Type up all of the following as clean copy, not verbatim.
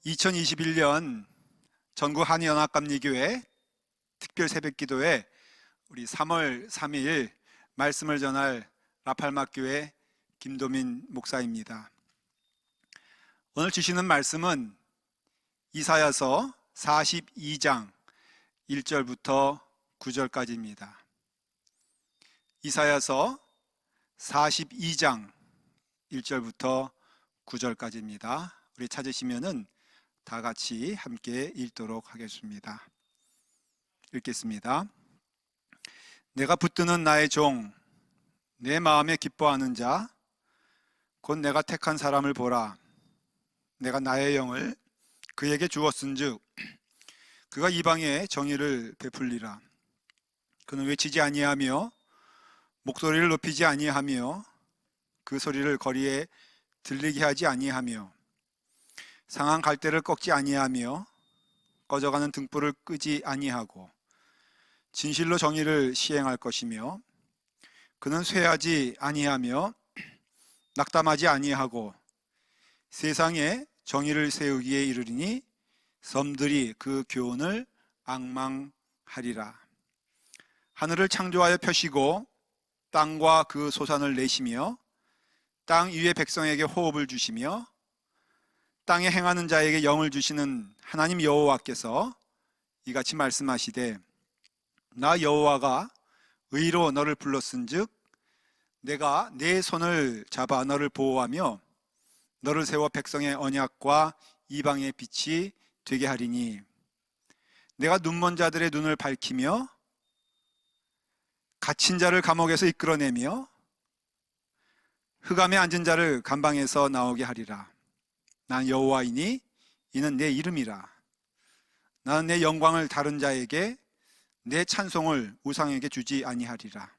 (2021년) 전국 한인연합감리교회 특별 새벽기도회 우리 3월 3일 말씀을 전할 라팔마교회 김도민 목사입니다. 오늘 주시는 말씀은 이사야서 42장 1절부터 9절까지입니다. 이사야서 42장 1절부터 9절까지입니다. 우리 찾으시면은 다 같이 함께 읽도록 하겠습니다. 읽겠습니다. 내가 붙드는 나의 종, 내 마음에 기뻐하는 자, 곧 내가 택한 사람을 보라. 내가 나의 영을 그에게 주었은즉 그가 이방에 정의를 베풀리라. 그는 외치지 아니하며 목소리를 높이지 아니하며 그 소리를 거리에 들리게 하지 아니하며 상한 갈대를 꺾지 아니하며 꺼져가는 등불을 끄지 아니하고 진실로 정의를 시행할 것이며 그는 쇠하지 아니하며 낙담하지 아니하고 세상에 정의를 세우기에 이르리니 섬들이 그 교훈을 앙망하리라. 하늘을 창조하여 펴시고 땅과 그 소산을 내시며 땅 위의 백성에게 호흡을 주시며 땅에 행하는 자에게 영을 주시는 하나님 여호와께서 이같이 말씀하시되 나 여호와가 의로 너를 불렀은즉 내가 내 손을 잡아 너를 보호하며 너를 세워 백성의 언약과 이방의 빛이 되게 하리니 내가 눈먼 자들의 눈을 밝히며 갇힌 자를 감옥에서 이끌어내며 흑암에 앉은 자를 감방에서 나오게 하리라. 난 여호와이니 이는 내 이름이라. 나는 내 영광을 다른 자에게 내 찬송을 우상에게 주지 아니하리라.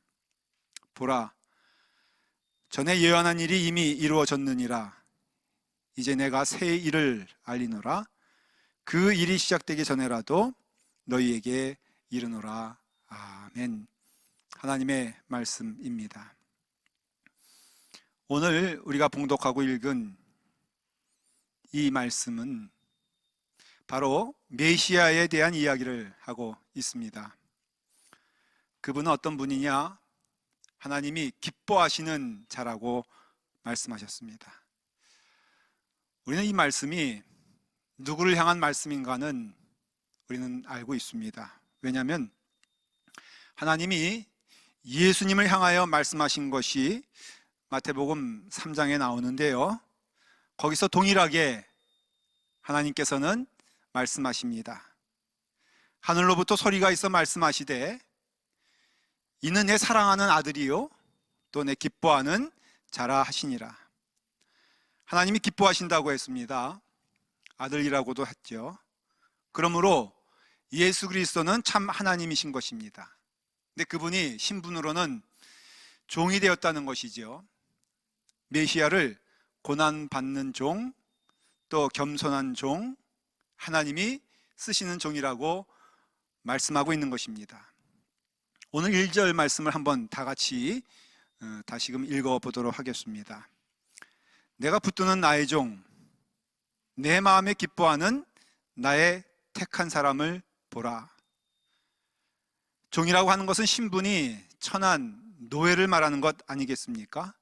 보라, 전에 예언한 일이 이미 이루어졌느니라. 이제 내가 새 일을 알리노라. 그 일이 시작되기 전에라도 너희에게 이르노라. 아멘. 하나님의 말씀입니다. 오늘 우리가 봉독하고 읽은 이 말씀은 바로 메시아에 대한 이야기를 하고 있습니다. 그분은 어떤 분이냐? 하나님이 기뻐하시는 자라고 말씀하셨습니다. 우리는 이 말씀이 누구를 향한 말씀인가는 우리는 알고 있습니다. 왜냐하면 하나님이 예수님을 향하여 말씀하신 것이 마태복음 3장에 나오는데요, 거기서 동일하게 하나님께서는 말씀하십니다. 하늘로부터 소리가 있어 말씀하시되 이는 내 사랑하는 아들이요 또 내 기뻐하는 자라 하시니라. 하나님이 기뻐하신다고 했습니다. 아들이라고도 했죠. 그러므로 예수 그리스도는 참 하나님이신 것입니다. 근데 그분이 신분으로는 종이 되었다는 것이죠. 메시아를 고난받는 종, 또 겸손한 종, 하나님이 쓰시는 종이라고 말씀하고 있는 것입니다. 오늘 1절 말씀을 한번 다 같이 다시금 읽어보도록 하겠습니다. 내가 붙드는 나의 종, 내 마음에 기뻐하는 나의 택한 사람을 보라. 종이라고 하는 것은 신분이 천한 노예를 말하는 것 아니겠습니까?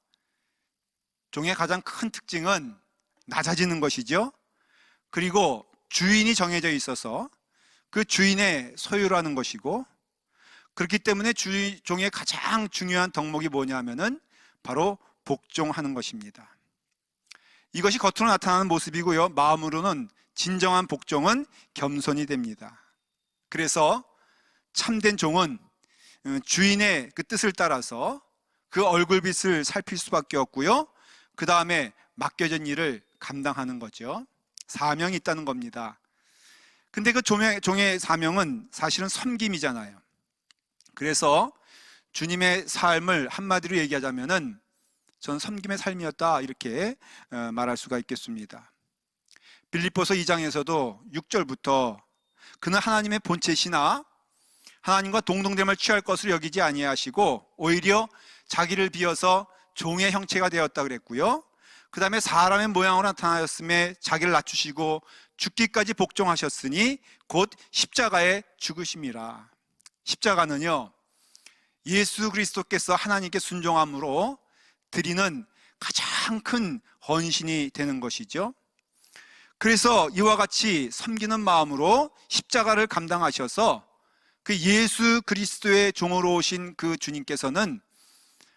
종의 가장 큰 특징은 낮아지는 것이죠. 그리고 주인이 정해져 있어서 그 주인의 소유라는 것이고, 그렇기 때문에 종의 가장 중요한 덕목이 뭐냐면은 바로 복종하는 것입니다. 이것이 겉으로 나타나는 모습이고요. 마음으로는 진정한 복종은 겸손이 됩니다. 그래서 참된 종은 주인의 그 뜻을 따라서 그 얼굴빛을 살필 수밖에 없고요. 그 다음에 맡겨진 일을 감당하는 거죠. 사명이 있다는 겁니다. 근데 그 종의 사명은 사실은 섬김이잖아요. 그래서 주님의 삶을 한마디로 얘기하자면은 전 섬김의 삶이었다, 이렇게 말할 수가 있겠습니다. 빌립보서 2장에서도 6절부터 그는 하나님의 본체시나 하나님과 동등됨을 취할 것을 여기지 아니하시고 오히려 자기를 비어서 종의 형체가 되었다 그랬고요. 그 다음에 사람의 모양으로 나타나셨음에 자기를 낮추시고 죽기까지 복종하셨으니 곧 십자가에 죽으심이라. 십자가는요, 예수 그리스도께서 하나님께 순종함으로 드리는 가장 큰 헌신이 되는 것이죠. 그래서 이와 같이 섬기는 마음으로 십자가를 감당하셔서 그 예수 그리스도의 종으로 오신 그 주님께서는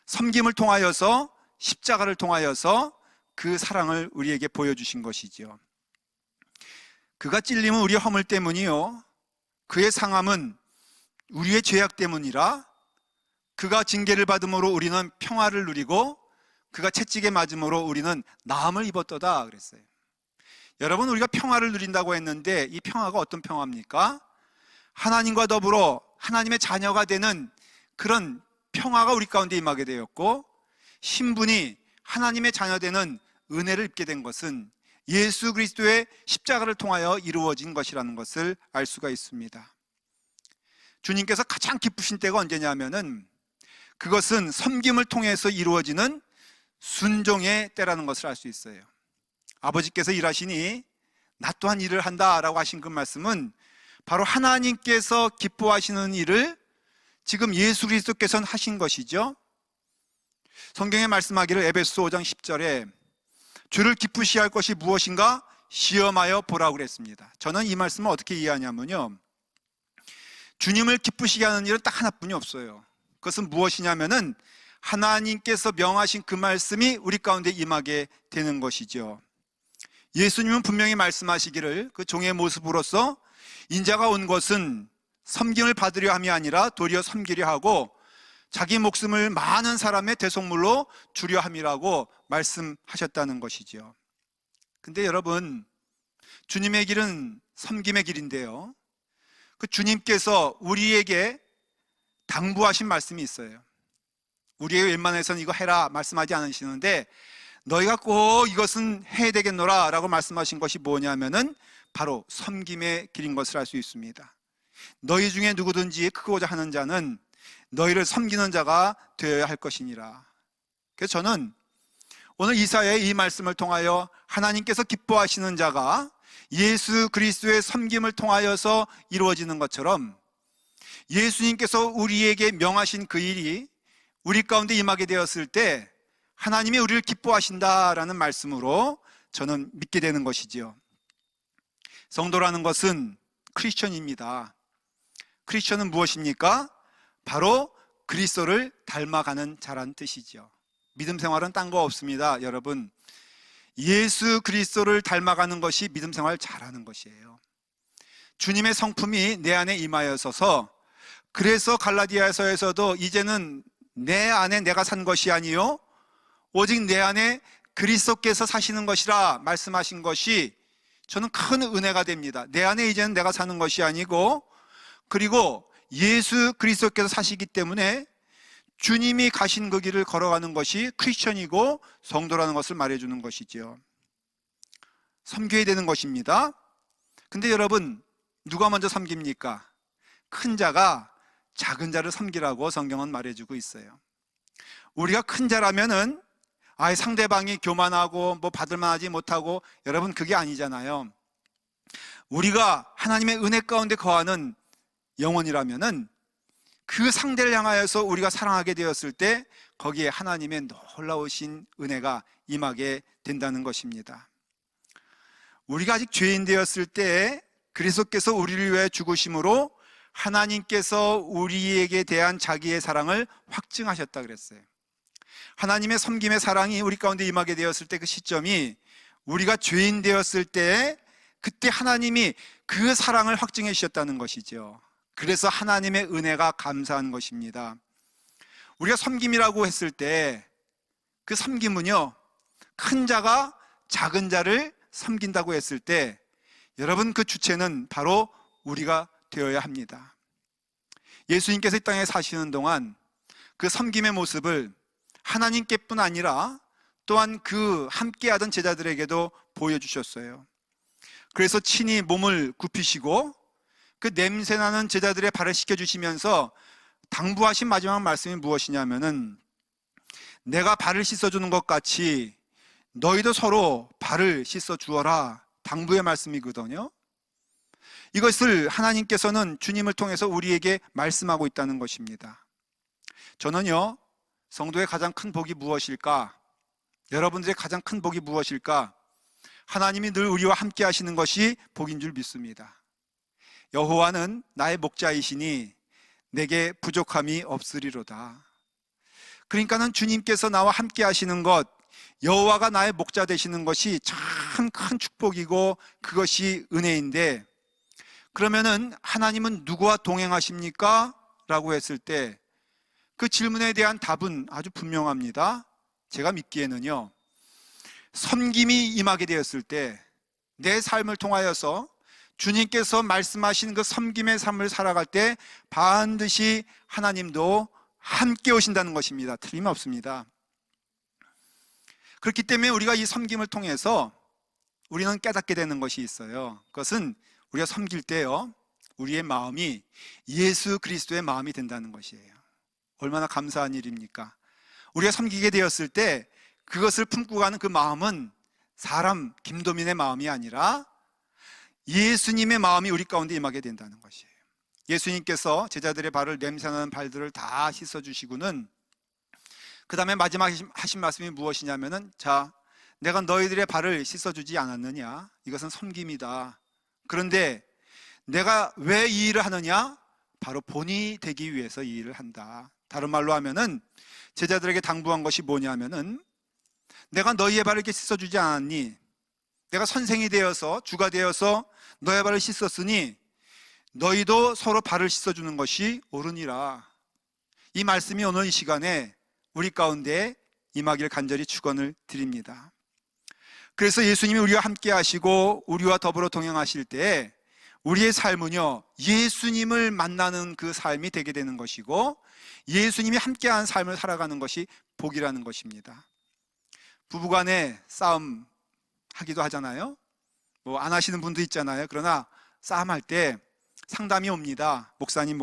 섬김을 통하여서, 십자가를 통하여서 그 사랑을 우리에게 보여주신 것이죠. 그가 찔림은 우리의 허물 때문이요, 그의 상함은 우리의 죄악 때문이라. 그가 징계를 받음으로 우리는 평화를 누리고 그가 채찍에 맞음으로 우리는 나음을 입었도다 그랬어요. 여러분, 우리가 평화를 누린다고 했는데 이 평화가 어떤 평화입니까? 하나님과 더불어 하나님의 자녀가 되는 그런 평화가 우리 가운데 임하게 되었고, 신분이 하나님의 자녀되는 은혜를 입게 된 것은 예수 그리스도의 십자가를 통하여 이루어진 것이라는 것을 알 수가 있습니다. 주님께서 가장 기쁘신 때가 언제냐면은 그것은 섬김을 통해서 이루어지는 순종의 때라는 것을 알 수 있어요. 아버지께서 일하시니 나 또한 일을 한다라고 하신 그 말씀은 바로 하나님께서 기뻐하시는 일을 지금 예수 그리스도께서는 하신 것이죠. 성경에 말씀하기를 에베소 5장 10절에 주를 기쁘시게 할 것이 무엇인가 시험하여 보라고 그랬습니다. 저는 이 말씀을 어떻게 이해하냐면요, 주님을 기쁘시게 하는 일은 딱 하나뿐이 없어요. 그것은 무엇이냐면은 하나님께서 명하신 그 말씀이 우리 가운데 임하게 되는 것이죠. 예수님은 분명히 말씀하시기를 그 종의 모습으로서 인자가 온 것은 섬김을 받으려 함이 아니라 도리어 섬기려 하고 자기 목숨을 많은 사람의 대속물로 주려 함이라고 말씀하셨다는 것이죠. 근데 여러분, 주님의 길은 섬김의 길인데요, 그 주님께서 우리에게 당부하신 말씀이 있어요. 우리에게 웬만해서는 이거 해라 말씀하지 않으시는데 너희가 꼭 이것은 해야 되겠노라 라고 말씀하신 것이 뭐냐면은 바로 섬김의 길인 것을 알 수 있습니다. 너희 중에 누구든지 크고자 하는 자는 너희를 섬기는 자가 되어야 할 것이니라. 그래서 저는 오늘 이사야의 이 말씀을 통하여 하나님께서 기뻐하시는 자가 예수 그리스도의 섬김을 통하여서 이루어지는 것처럼 예수님께서 우리에게 명하신 그 일이 우리 가운데 임하게 되었을 때 하나님이 우리를 기뻐하신다라는 말씀으로 저는 믿게 되는 것이지요. 성도라는 것은 크리스천입니다. 크리스천은 무엇입니까? 바로 그리스도를 닮아가는 자란 뜻이죠. 믿음 생활은 딴 거 없습니다. 여러분, 예수 그리스도를 닮아가는 것이 믿음 생활을 잘하는 것이에요. 주님의 성품이 내 안에 임하여서서, 그래서 갈라디아서에서도 이제는 내 안에 내가 산 것이 아니요 오직 내 안에 그리스도께서 사시는 것이라 말씀하신 것이 저는 큰 은혜가 됩니다. 내 안에 이제는 내가 사는 것이 아니고, 그리고 예수 그리스도께서 사시기 때문에 주님이 가신 그 길을 걸어가는 것이 크리스천이고 성도라는 것을 말해주는 것이죠. 섬겨야 되는 것입니다. 근데 여러분, 누가 먼저 섬깁니까? 큰 자가 작은 자를 섬기라고 성경은 말해주고 있어요. 우리가 큰 자라면은 상대방이 교만하고 뭐 받을만하지 못하고, 여러분 그게 아니잖아요. 우리가 하나님의 은혜 가운데 거하는 영혼이라면은 그 상대를 향하여서 우리가 사랑하게 되었을 때 거기에 하나님의 놀라우신 은혜가 임하게 된다는 것입니다. 우리가 아직 죄인 되었을 때 그리스도께서 우리를 위해 죽으심으로 하나님께서 우리에게 대한 자기의 사랑을 확증하셨다 그랬어요. 하나님의 섬김의 사랑이 우리 가운데 임하게 되었을 때 그 시점이 우리가 죄인 되었을 때 그때 하나님이 그 사랑을 확증해 주셨다는 것이죠. 그래서 하나님의 은혜가 감사한 것입니다. 우리가 섬김이라고 했을 때 그 섬김은요, 큰 자가 작은 자를 섬긴다고 했을 때 여러분 그 주체는 바로 우리가 되어야 합니다. 예수님께서 이 땅에 사시는 동안 그 섬김의 모습을 하나님께뿐 아니라 또한 그 함께하던 제자들에게도 보여주셨어요. 그래서 친히 몸을 굽히시고 그 냄새나는 제자들의 발을 씻겨주시면서 당부하신 마지막 말씀이 무엇이냐면은 내가 발을 씻어주는 것 같이 너희도 서로 발을 씻어주어라, 당부의 말씀이거든요. 이것을 하나님께서는 주님을 통해서 우리에게 말씀하고 있다는 것입니다. 저는요, 성도의 가장 큰 복이 무엇일까? 여러분들의 가장 큰 복이 무엇일까? 하나님이 늘 우리와 함께 하시는 것이 복인 줄 믿습니다. 여호와는 나의 목자이시니 내게 부족함이 없으리로다. 그러니까는 주님께서 나와 함께 하시는 것, 여호와가 나의 목자 되시는 것이 참 큰 축복이고 그것이 은혜인데, 그러면은 하나님은 누구와 동행하십니까? 라고 했을 때 그 질문에 대한 답은 아주 분명합니다. 제가 믿기에는요, 섬김이 임하게 되었을 때 내 삶을 통하여서 주님께서 말씀하신 그 섬김의 삶을 살아갈 때 반드시 하나님도 함께 오신다는 것입니다. 틀림없습니다. 그렇기 때문에 우리가 이 섬김을 통해서 우리는 깨닫게 되는 것이 있어요. 그것은 우리가 섬길 때요, 우리의 마음이 예수 그리스도의 마음이 된다는 것이에요. 얼마나 감사한 일입니까? 우리가 섬기게 되었을 때 그것을 품고 가는 그 마음은 사람 김도민의 마음이 아니라 예수님의 마음이 우리 가운데 임하게 된다는 것이에요. 예수님께서 제자들의 발을, 냄새나는 발들을 다 씻어주시고는 그 다음에 마지막 하신 말씀이 무엇이냐면은, 자, 내가 너희들의 발을 씻어주지 않았느냐? 이것은 섬김이다. 그런데 내가 왜 이 일을 하느냐? 바로 본이 되기 위해서 이 일을 한다. 다른 말로 하면은 제자들에게 당부한 것이 뭐냐면은, 내가 너희의 발을 이렇게 씻어주지 않았니? 내가 선생이 되어서, 주가 되어서 너의 발을 씻었으니 너희도 서로 발을 씻어주는 것이 옳으니라. 이 말씀이 오늘 이 시간에 우리 가운데 임하기를 간절히 축원을 드립니다. 그래서 예수님이 우리와 함께 하시고 우리와 더불어 동행하실 때 우리의 삶은요, 예수님을 만나는 그 삶이 되게 되는 것이고 예수님이 함께한 삶을 살아가는 것이 복이라는 것입니다. 부부간에 싸움 하기도 하잖아요. 뭐 안 하시는 분도 있잖아요. 그러나 싸움할 때 상담이 옵니다. 목사님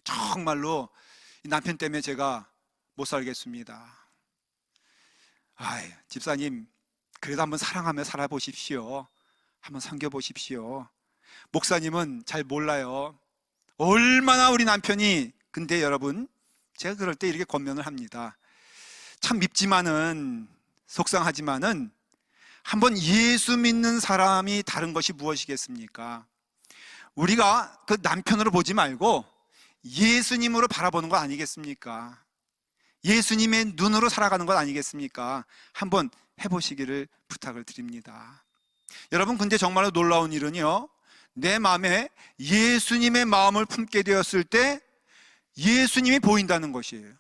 정말로 남편 때문에 제가 못 살겠습니다. 아이, 집사님 그래도 한번 사랑하며 살아보십시오. 한번 섬겨보십시오. 목사님은 잘 몰라요. 얼마나 우리 남편이. 근데 여러분, 제가 그럴 때 이렇게 권면을 합니다. 참 밉지만은, 속상하지만은 한번 예수 믿는 사람이 다른 것이 무엇이겠습니까? 우리가 그 남편으로 보지 말고 예수님으로 바라보는 거 아니겠습니까? 예수님의 눈으로 살아가는 것 아니겠습니까? 한번 해보시기를 부탁을 드립니다. 여러분, 근데 정말로 놀라운 일은요, 내 마음에 예수님의 마음을 품게 되었을 때 예수님이 보인다는 것이에요.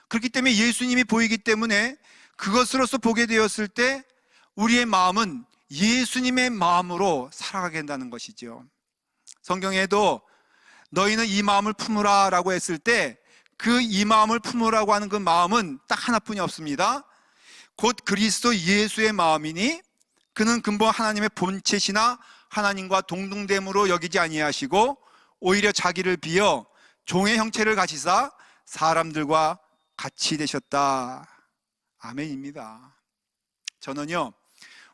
그렇기 때문에 예수님이 보이기 때문에 그것으로서 보게 되었을 때 우리의 마음은 예수님의 마음으로 살아가게 된다는 것이죠. 성경에도 너희는 이 마음을 품으라 라고 했을 때 그 이 마음을 품으라고 하는 그 마음은 딱 하나뿐이 없습니다. 곧 그리스도 예수의 마음이니 그는 근본 하나님의 본체시나 하나님과 동등됨으로 여기지 아니하시고 오히려 자기를 비어 종의 형체를 가지사 사람들과 같이 되셨다. 아멘입니다. 저는요,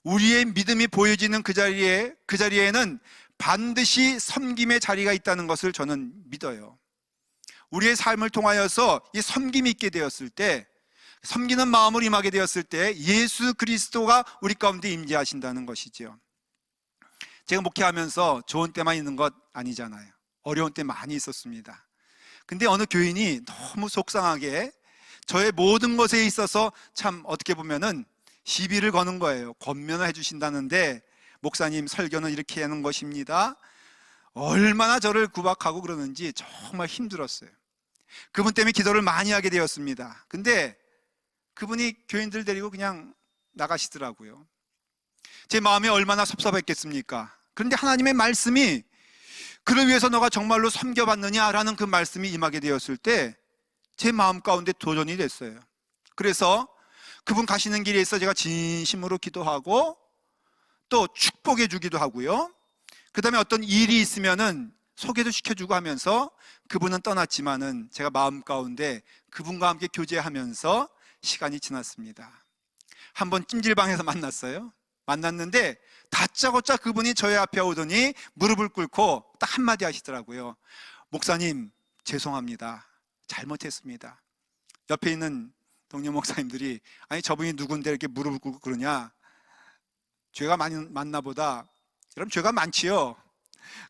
우리의 믿음이 보여지는 그 자리에는 반드시 섬김의 자리가 있다는 것을 저는 믿어요. 우리의 삶을 통하여서 이 섬김이 있게 되었을 때, 섬기는 마음으로 임하게 되었을 때 예수 그리스도가 우리 가운데 임재하신다는 것이지요. 제가 목회하면서 좋은 때만 있는 것 아니잖아요. 어려운 때 많이 있었습니다. 근데 어느 교인이 너무 속상하게 저의 모든 것에 있어서 참 어떻게 보면은 시비를 거는 거예요. 권면을 해주신다는데, 목사님 설교는 이렇게 하는 것입니다. 얼마나 저를 구박하고 그러는지 정말 힘들었어요. 그분 때문에 기도를 많이 하게 되었습니다. 근데 그분이 교인들 데리고 그냥 나가시더라고요. 제 마음이 얼마나 섭섭했겠습니까? 그런데 하나님의 말씀이 그를 위해서 너가 정말로 섬겨봤느냐라는 그 말씀이 임하게 되었을 때 제 마음 가운데 도전이 됐어요. 그래서 그분 가시는 길에 있어 제가 진심으로 기도하고 또 축복해 주기도 하고요. 그 다음에 어떤 일이 있으면은 소개도 시켜주고 하면서, 그분은 떠났지만은 제가 마음 가운데 그분과 함께 교제하면서 시간이 지났습니다. 한번 찜질방에서 만났는데 다짜고짜 그분이 저희 앞에 오더니 무릎을 꿇고 딱 한마디 하시더라고요. 목사님, 죄송합니다. 잘못했습니다. 옆에 있는 동료 목사님들이, 아니 저분이 누군데 이렇게 무릎을 꿇고 그러냐, 죄가 많나 보다. 여러분, 죄가 많지요.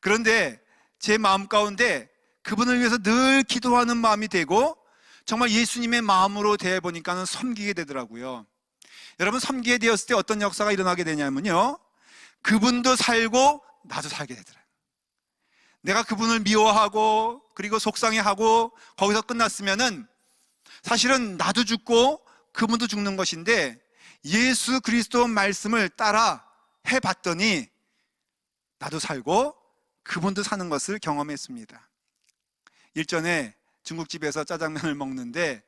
그런데 제 마음 가운데 그분을 위해서 늘 기도하는 마음이 되고, 정말 예수님의 마음으로 대해보니까는 섬기게 되더라고요. 여러분, 섬기게 되었을 때 어떤 역사가 일어나게 되냐면요, 그분도 살고 나도 살게 되더라고요. 내가 그분을 미워하고 그리고 속상해하고 거기서 끝났으면은 사실은 나도 죽고 그분도 죽는 것인데, 예수 그리스도 말씀을 따라 해봤더니 나도 살고 그분도 사는 것을 경험했습니다. 일전에 중국집에서 짜장면을 먹는데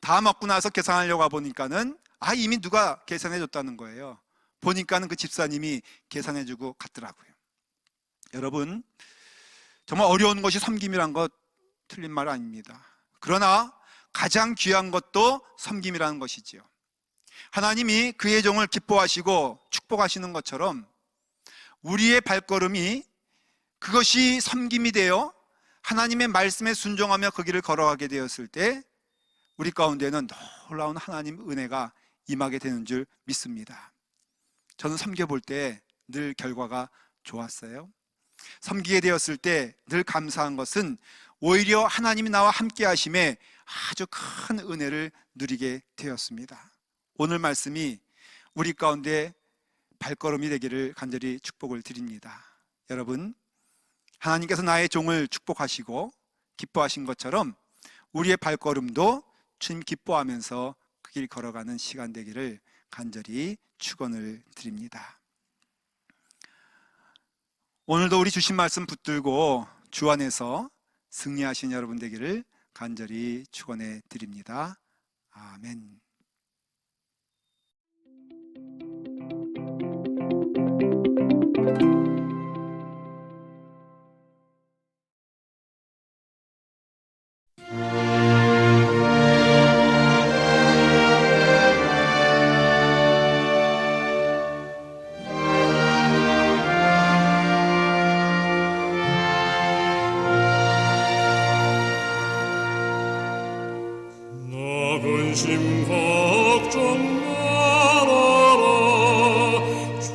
다 먹고 나서 계산하려고 가보니까는 이미 누가 계산해 줬다는 거예요. 보니까는 그 집사님이 계산해 주고 갔더라고요. 여러분, 정말 어려운 것이 섬김이란 것 틀린 말 아닙니다. 그러나 가장 귀한 것도 섬김이라는 것이지요. 하나님이 그의 종을 기뻐하시고 축복하시는 것처럼 우리의 발걸음이 그것이 섬김이 되어 하나님의 말씀에 순종하며 그 길을 걸어가게 되었을 때 우리 가운데는 놀라운 하나님 은혜가 임하게 되는 줄 믿습니다. 저는 섬겨볼 때 늘 결과가 좋았어요. 섬기게 되었을 때 늘 감사한 것은 오히려 하나님이 나와 함께 하심에 아주 큰 은혜를 누리게 되었습니다. 오늘 말씀이 우리 가운데 발걸음이 되기를 간절히 축복을 드립니다. 여러분, 하나님께서 나의 종을 축복하시고 기뻐하신 것처럼 우리의 발걸음도 주님 기뻐하면서 그 길 걸어가는 시간 되기를 간절히 축원을 드립니다. 오늘도 우리 주신 말씀 붙들고 주 안에서 승리하신 여러분 되기를 간절히 축원해 드립니다. 아멘. 근심 걱정 말아라 주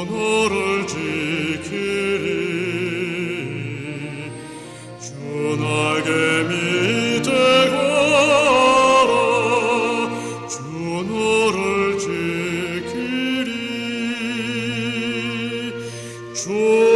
너를 지키리 주 날개 밑에 가라 주 너를 지키리 주